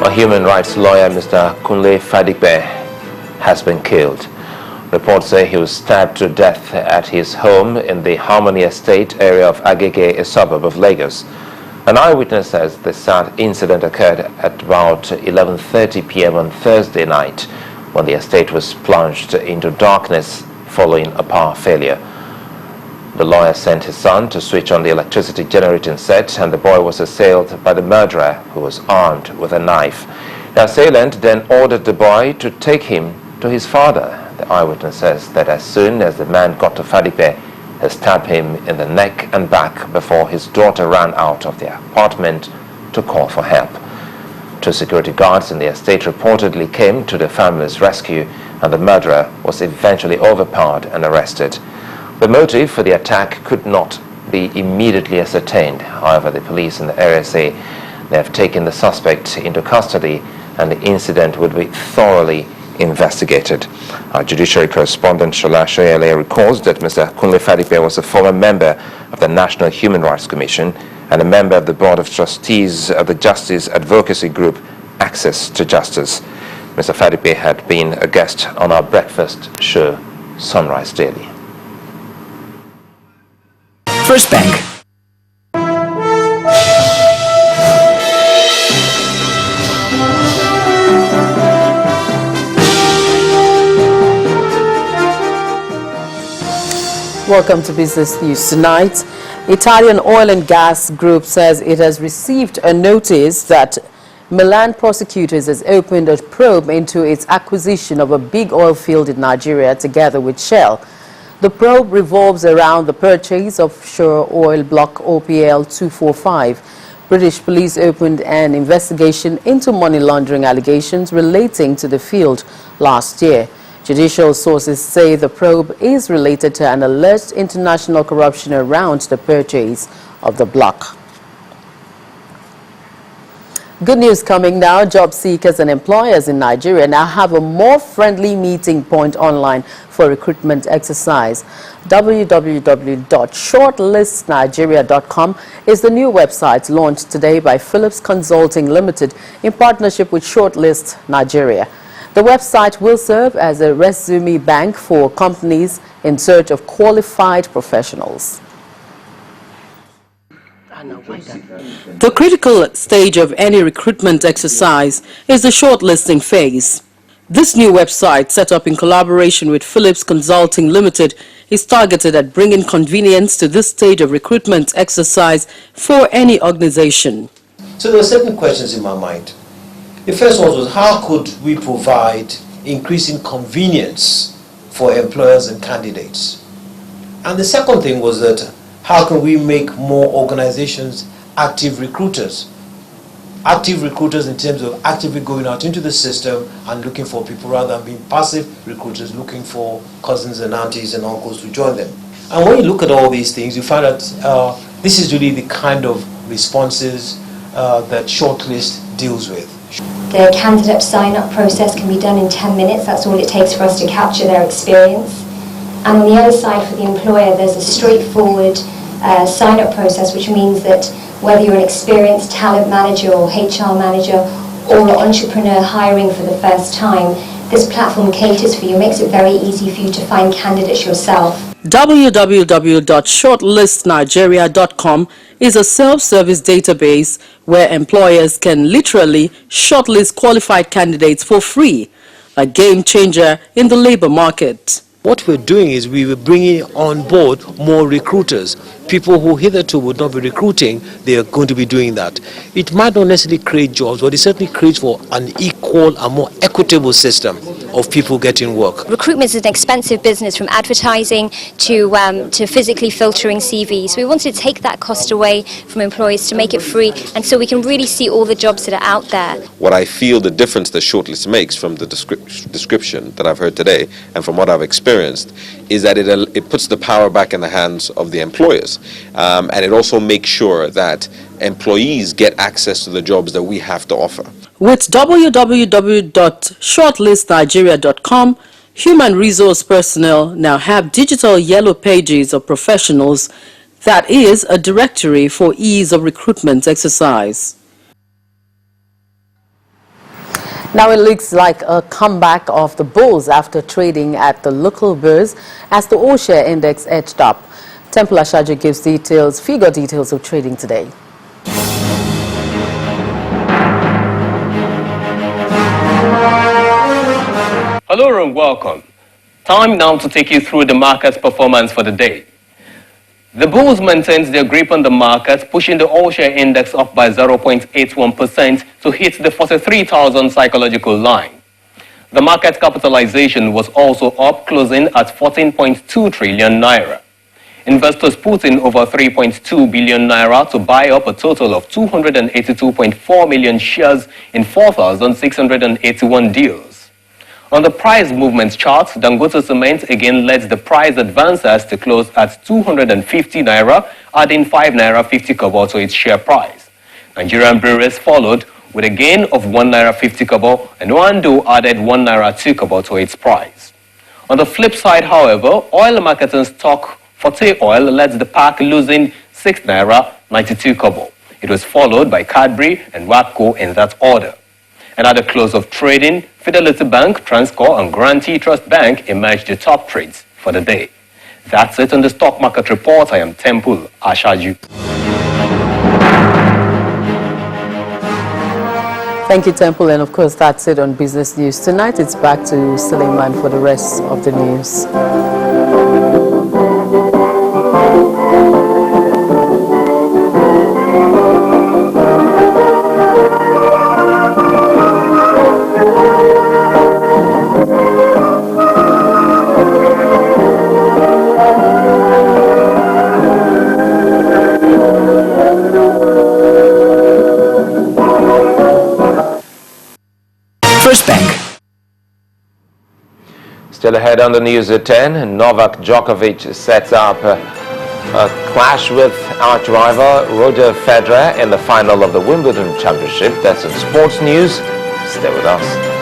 A human rights lawyer, Mr. Kunle Fadigbe, has been killed. Reports say he was stabbed to death at his home in the Harmony Estate area of Agege, a suburb of Lagos. An eyewitness says the sad incident occurred at about 11:30 p.m. on Thursday night when the estate was plunged into darkness following a power failure. The lawyer sent his son to switch on the electricity generating set, and the boy was assailed by the murderer, who was armed with a knife. The assailant then ordered the boy to take him to his father. The eyewitness says that as soon as the man got to Fadigbe, he stabbed him in the neck and back before his daughter ran out of the apartment to call for help. Two security guards in the estate reportedly came to the family's rescue, and the murderer was eventually overpowered and arrested. The motive for the attack could not be immediately ascertained. However, the police in the area say they have taken the suspect into custody and the incident will be thoroughly investigated. Our judiciary correspondent Shola Shoyele recalls that Mr. Kunle Fadigbe was a former member of the National Human Rights Commission and a member of the Board of Trustees of the Justice Advocacy Group Access to Justice. Mr. Fadigbe had been a guest on our breakfast show, Sunrise Daily. First Bank. Welcome to Business News Tonight. Italian oil and gas group says it has received a notice that Milan prosecutors has opened a probe into its acquisition of a big oil field in Nigeria together with Shell. The probe revolves around the purchase of offshore oil block OPL 245. British police opened an investigation into money laundering allegations relating to the field last year. Judicial sources say the probe is related to an alleged international corruption around the purchase of the block. Good news coming now. Job seekers and employers in Nigeria now have a more friendly meeting point online for recruitment exercise. www.shortlistnigeria.com is the new website launched today by Phillips Consulting Limited in partnership with Shortlist Nigeria. The website will serve as a resume bank for companies in search of qualified professionals. The critical stage of any recruitment exercise is the shortlisting phase. This new website, set up in collaboration with Phillips Consulting Limited, is targeted at bringing convenience to this stage of recruitment exercise for any organization. So there were certain questions in my mind. The first one was, how could we provide increasing convenience for employers and candidates? And the second thing was that, how can we make more organizations active recruiters? Active recruiters in terms of actively going out into the system and looking for people rather than being passive recruiters looking for cousins and aunties and uncles to join them. And when you look at all these things, you find that this is really the kind of responses that Shortlist deals with. The candidate sign-up process can be done in 10 minutes. That's all it takes for us to capture their experience. And on the other side, for the employer, there's a straightforward sign-up process, which means that whether you're an experienced talent manager or HR manager or an entrepreneur hiring for the first time, this platform caters for you, makes it very easy for you to find candidates yourself. www.shortlistnigeria.com is a self-service database where employers can literally shortlist qualified candidates for free, a game changer in the labor market. What we're doing is we were bringing on board more recruiters. People who hitherto would not be recruiting, they are going to be doing that. It might not necessarily create jobs, but it certainly creates for an equal and more equitable system of people getting work. Recruitment is an expensive business, from advertising to physically filtering CVs. So we wanted to take that cost away from employers to make it free, and so we can really see all the jobs that are out there. What I feel the difference the shortlist makes from the description that I've heard today and from what I've experienced is that it puts the power back in the hands of the employers, and it also makes sure that employees get access to the jobs that we have to offer. With www.shortlistnigeria.com, human resource personnel now have digital yellow pages of professionals. That is a directory for ease of recruitment exercise. Now it looks like a comeback of the bulls after trading at the local burs as the all-share index edged up. Temple Ashaju gives figure details of trading today. Hello and welcome. Time now to take you through the market's performance for the day. The bulls maintained their grip on the market, pushing the all-share index up by 0.81% to hit the 43,000 psychological line. The market capitalization was also up, closing at 14.2 trillion naira. Investors put in over 3.2 billion naira to buy up a total of 282.4 million shares in 4,681 deals. On the price movement chart, Dangote Cement again led the price advances to close at 250 naira, adding 5 naira 50 kobo to its share price. Nigerian breweries followed with a gain of 1 naira 50 kobo, and Wando added 1 naira 2 kobo to its price. On the flip side, however, oil marketing stock Forte Oil led the pack, losing 6 naira 92 kobo. It was followed by Cadbury and Wapco in that order. And at the close of trading, Fidelity Bank, Transcorp and Guaranty Trust Bank emerged the top trades for the day. That's it on the stock market report. I am Temple Ashaju. Thank you, Temple, and of course that's it on Business News. Tonight it's back to Suleiman for the rest of the news. Still ahead on the news at 10, Novak Djokovic sets up a clash with arch rival Roger Federer in the final of the Wimbledon Championship. That's in sports news. Stay with us.